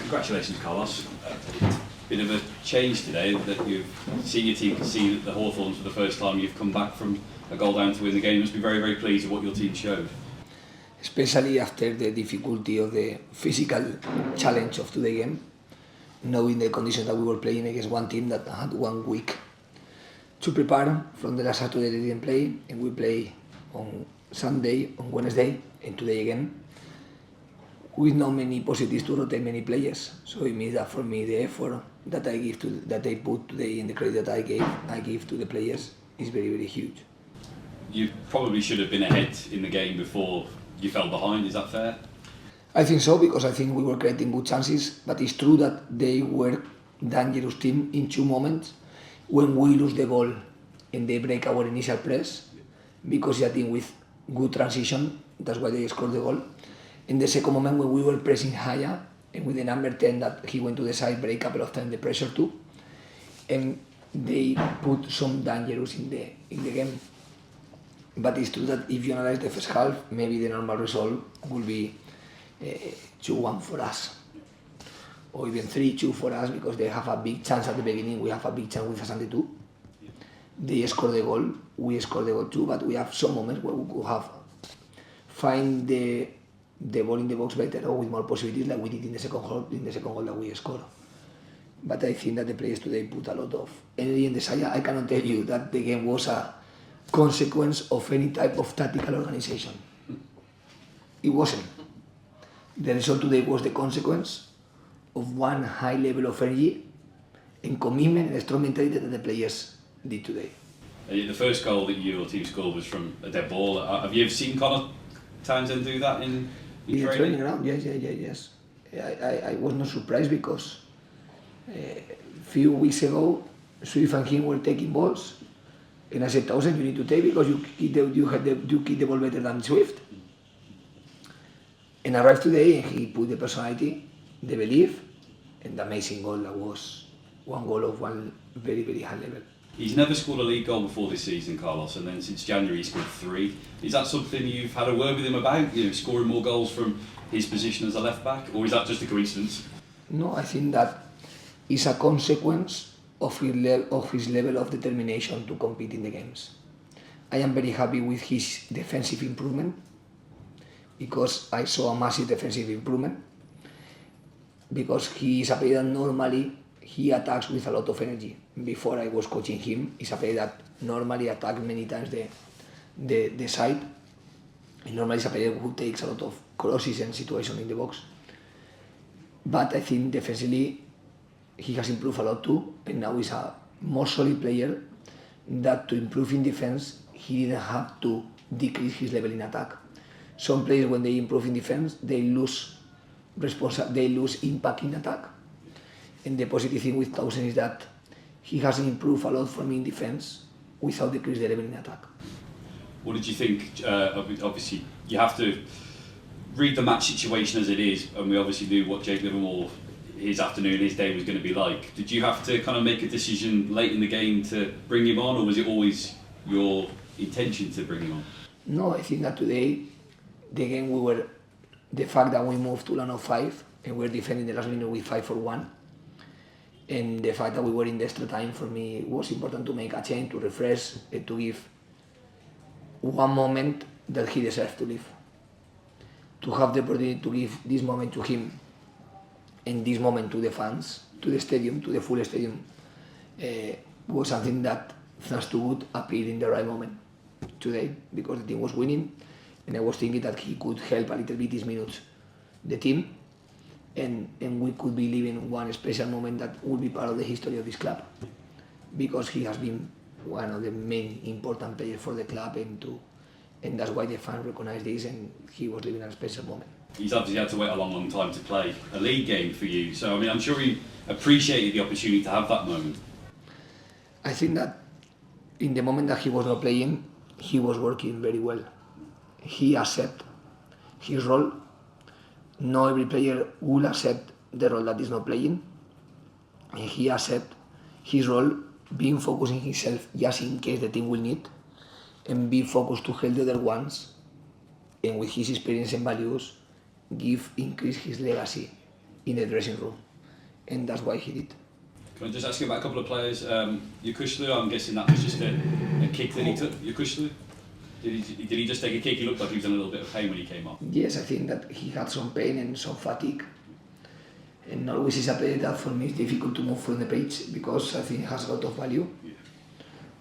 Congratulations, Carlos. Bit of a change today that you've seen your team concede at the Hawthorns for the first time. You've come back from a goal down to win the game. You must be very, very pleased with what your team showed. Especially after the difficulty of the physical challenge of today's game, knowing the conditions that we were playing against one team that had 1 week to prepare from the last Saturday they didn't play, and we play on Sunday, on Wednesday, and today again, with not many positives to rotate many players. So it means that for me the effort that I put today and the credit that I give to the players is very, very huge. You probably should have been ahead in the game before you fell behind, is that fair? I think so, because I think we were creating good chances, but it's true that they were dangerous team in 2 moments when we lose the ball and they break our initial press, because it's a team with good transition, that's why they scored the goal. In the second moment when we were pressing higher, and with the number 10 that he went to the side, break a couple of times the pressure too, and they put some dangers in the game. But it's true that if you analyze the first half, maybe the normal result will be 2-1 for us, or even 3-2 for us, because they have a big chance at the beginning. We have a big chance with Asante too. They score the goal, we score the goal too, but we have some moments where we could have find the ball in the box better, or with more possibilities, like we did in the second goal that we scored. But I think that the players today put a lot of energy and desire. I cannot tell you that the game was a consequence of any type of tactical organization. It wasn't. The result today was the consequence of one high level of energy and commitment and strong mentality that the players did today. The first goal that your team scored was from a dead ball. Have you ever seen Connor Townsend do that in training ground? Yes. I was not surprised, because a few weeks ago, Swift and him were taking balls, and I said, Townsend, you need to take, because you kick the ball better than Swift. And arrived today, and he put the personality, the belief, and the amazing goal that was one goal of one very, very high level. He's never scored a league goal before this season, Carlos, and then since January he scored 3. Is that something you've had a word with him about, scoring more goals from his position as a left back, or is that just a coincidence? No, I think that is a consequence of his level of determination to compete in the games. I am very happy with his defensive improvement, because I saw a massive defensive improvement, because he is a player that normally he attacks with a lot of energy. Before I was coaching him, he's a player that normally attacks many times the side, and normally he's a player who takes a lot of crosses and situations in the box. But I think defensively he has improved a lot too, and now he's a more solid player that, to improve in defense, he didn't have to decrease his level in attack. Some players, when they improve in defense, they lose impact in attack. And the positive thing with Townsend is that he has improved a lot for me in defense without decreasing the level in attack. What did you think? Obviously, you have to read the match situation as it is, and we obviously knew what Jake Livermore, his afternoon, his day was going to be like. Did you have to kind of make a decision late in the game to bring him on, or was it always your intention to bring him on? No, I think that today, the game the fact that we moved to line of 5 and we're defending the last minute with 5-4-1, and the fact that we were in the extra time, for me it was important to make a change, to refresh, to give one moment that he deserves to live. To have the opportunity to give this moment to him and this moment to the fans, to the stadium, to the full stadium, was something that, thanks to Wood, appeared in the right moment today, because the team was winning, and I was thinking that he could help a little bit these minutes the team, and we could be living one special moment that will be part of the history of this club, because he has been one of the main important players for the club, and that's why the fans recognize this, and he was living a special moment. He's obviously had to wait a long time to play a league game for you, so I mean, I'm sure he appreciated the opportunity to have that moment. I think that in the moment that he was not playing, he was working very well. He accepted his role. Not every player will accept the role that is not playing, and he accepted his role, being focused on himself just in case the team will need, and be focused to help the other ones, and with his experience and values, increase his legacy in the dressing room, and that's why he did. Can I just ask you about a couple of players? Yukushlu, I'm guessing that was just a kick that he took. Yukushlu? Did he just take a kick? He looked like he was in a little bit of pain when he came off. Yes, I think that he had some pain and some fatigue. And Norwich is a player that for me is difficult to move from the pitch because I think he has a lot of value. Yeah.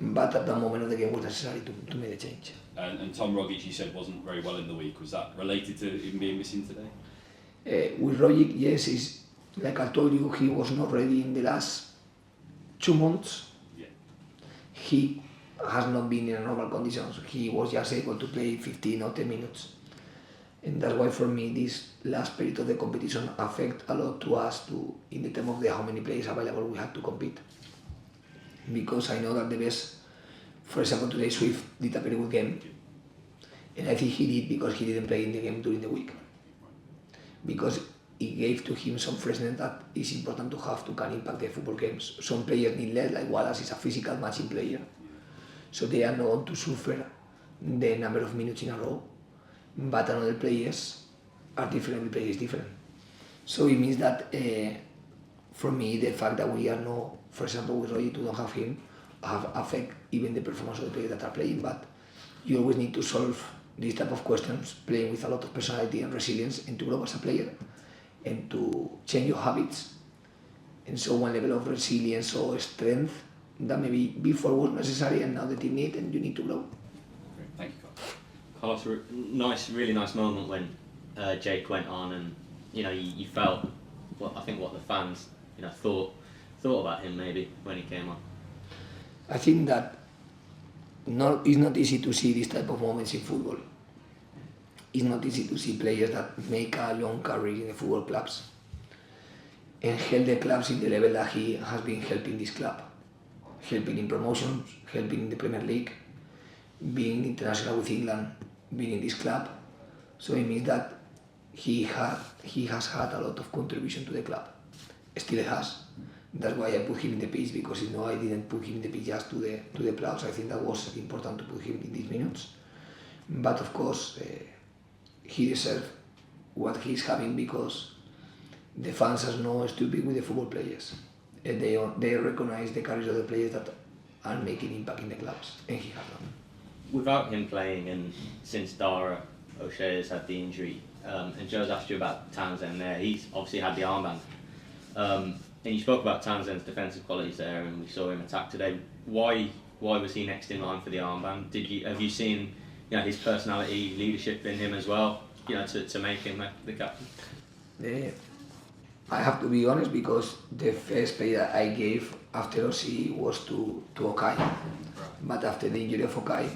But at that moment of the game was necessary to make a change. And Tom Rogic, you said, wasn't very well in the week. Was that related to him being missing today? With Rogic, yes, is like I told you, he was not ready in the last 2 months. Yeah. He has not been in normal conditions. He was just able to play 15 or 10 minutes. And that's why for me this last period of the competition affect a lot to us in the terms of how many players available we have to compete. Because I know that the best, for example today Swift did a very good game. And I think he did because he didn't play in the game during the week. Because it gave to him some freshness that is important to have to can impact the football games. Some players need less, like Wallace is a physical matching player. So they are not going to suffer the number of minutes in a row. But another players are different, every player is different. So it means that for me the fact that we are not, for example with Roy, to don't have him, have affect even the performance of the players that are playing. But you always need to solve these type of questions, playing with a lot of personality and resilience, and to grow as a player, and to change your habits. And so one level of resilience or strength that maybe before was necessary and now the team need, and you need to grow. Great. Thank you, Carlos, really nice moment when Jake went on, and you felt what the fans thought about him maybe when he came on. I think that it's not easy to see this type of moments in football. It's not easy to see players that make a long career in the football clubs and help the clubs in the level that he has been helping this club, helping in promotions, helping in the Premier League, being international with England, being in this club. So it means that he has had a lot of contribution to the club. Still has. That's why I put him in the pitch, because I didn't put him in the pitch just to the applause. I think that was important to put him in these minutes. But of course, he deserves what he's having, because the fans are not stupid with the football players. They recognize the courage of the players that are making impact in the clubs, and he has done. Without him playing, and since Dara O'Shea has had the injury, and Joe's asked you about Townsend there, he's obviously had the armband. And you spoke about Townsend's defensive qualities there, and we saw him attack today. Why was he next in line for the armband? Have you seen his personality, leadership in him as well, to make him the captain? I have to be honest, because the first play that I gave after Ossie was to Okai. But after the injury of Okai,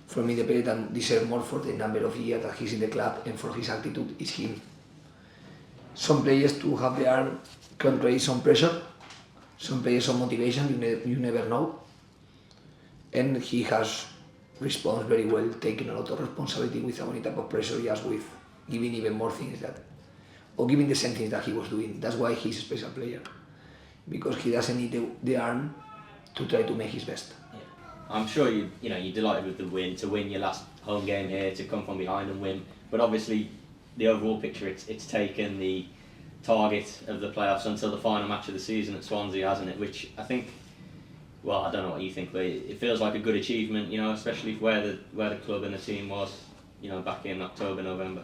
for me the player that deserves more for the number of years that he's in the club and for his attitude is him. Some players to have the arm can create some pressure, some players some motivation, you never know. And he has responded very well, taking a lot of responsibility with any type of pressure, just with giving even more things or giving the same things that he was doing. That's why he's a special player, because he doesn't need the arm to try to make his best. Yeah. I'm sure you're delighted with the win, to win your last home game here, to come from behind and win. But obviously, the overall picture, it's taken the target of the playoffs until the final match of the season at Swansea, hasn't it? Which I think, well, I don't know what you think, but it feels like a good achievement, especially where the club and the team was, back in October, November.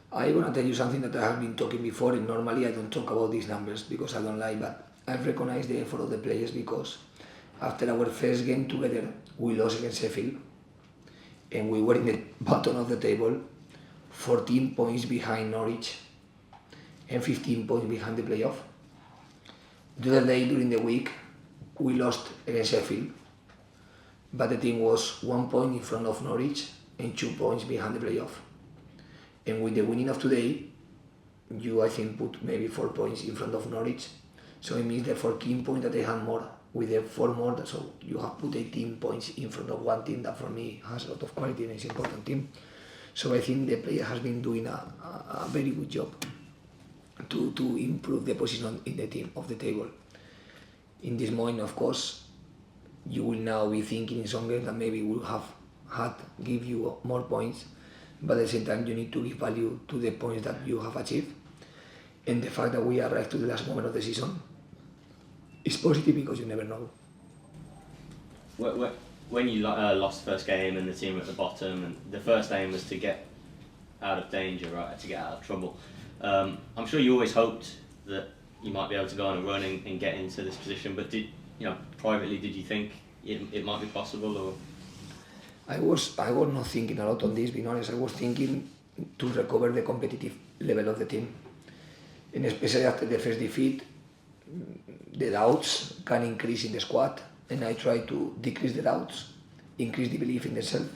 I want to tell you something that I have been talking before, and normally I don't talk about these numbers because I don't like, but I've recognized the effort of the players, because after our first game together, we lost against Sheffield, and we were in the bottom of the table, 14 points behind Norwich, and 15 points behind the playoff. The other day during the week, we lost against Sheffield, but the team was 1 point in front of Norwich and 2 points behind the playoff. And with the winning of today, you I think put maybe 4 points in front of Norwich. So it means that 14 points that they have more, with the 4 more, so you have put 18 points in front of one team that for me has a lot of quality and is an important team. So I think the player has been doing a very good job to improve the position in the team of the table. In this moment, of course, you will now be thinking in some games that maybe will have had give you more points, but at the same time you need to give value to the points that you have achieved. And the fact that we arrived to the last moment of the season is positive because you never know. When you lost the first game and the team were at the bottom, and the first aim was to get out of danger, right, to get out of trouble, I'm sure you always hoped that you might be able to go on a run and get into this position, but privately, did you think it might be possible? Or I was not thinking a lot on this, being honest. I was thinking to recover the competitive level of the team. And especially after the first defeat, the doubts can increase in the squad, and I try to decrease the doubts, increase the belief in themselves,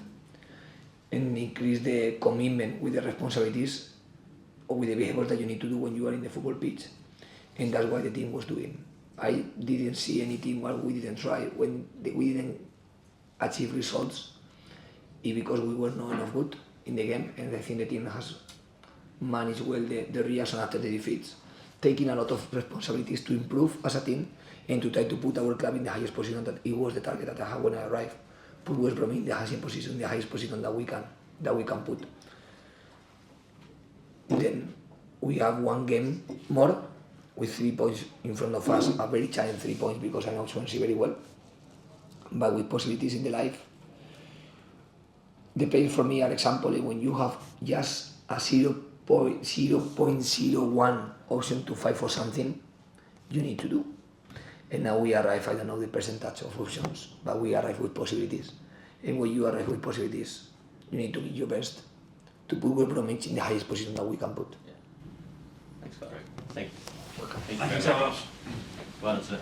and increase the commitment with the responsibilities or with the behavior that you need to do when you are in the football pitch. And that's what the team was doing. I didn't see any team where we didn't try, when we didn't achieve results, it's because we were not enough good in the game, and I think the team has managed well the reaction after the defeats, taking a lot of responsibilities to improve as a team and to try to put our club in the highest position. That it was the target that I had when I arrived. Put West Brom in the highest position that we can put. Then we have one game more with 3 points in front of us, a very challenging 3 points because I know Swansea very well, but with possibilities in the life. The players for me are example when you have just a 0.01 option to fight for something, you need to do. And now we arrive, I don't know the percentage of options, but we arrive with possibilities. And when you arrive with possibilities, you need to give your best to put West Brom in the highest position that we can put. yeah. Thanks, Scott. Thank you. Thank you so much. Well done, sir.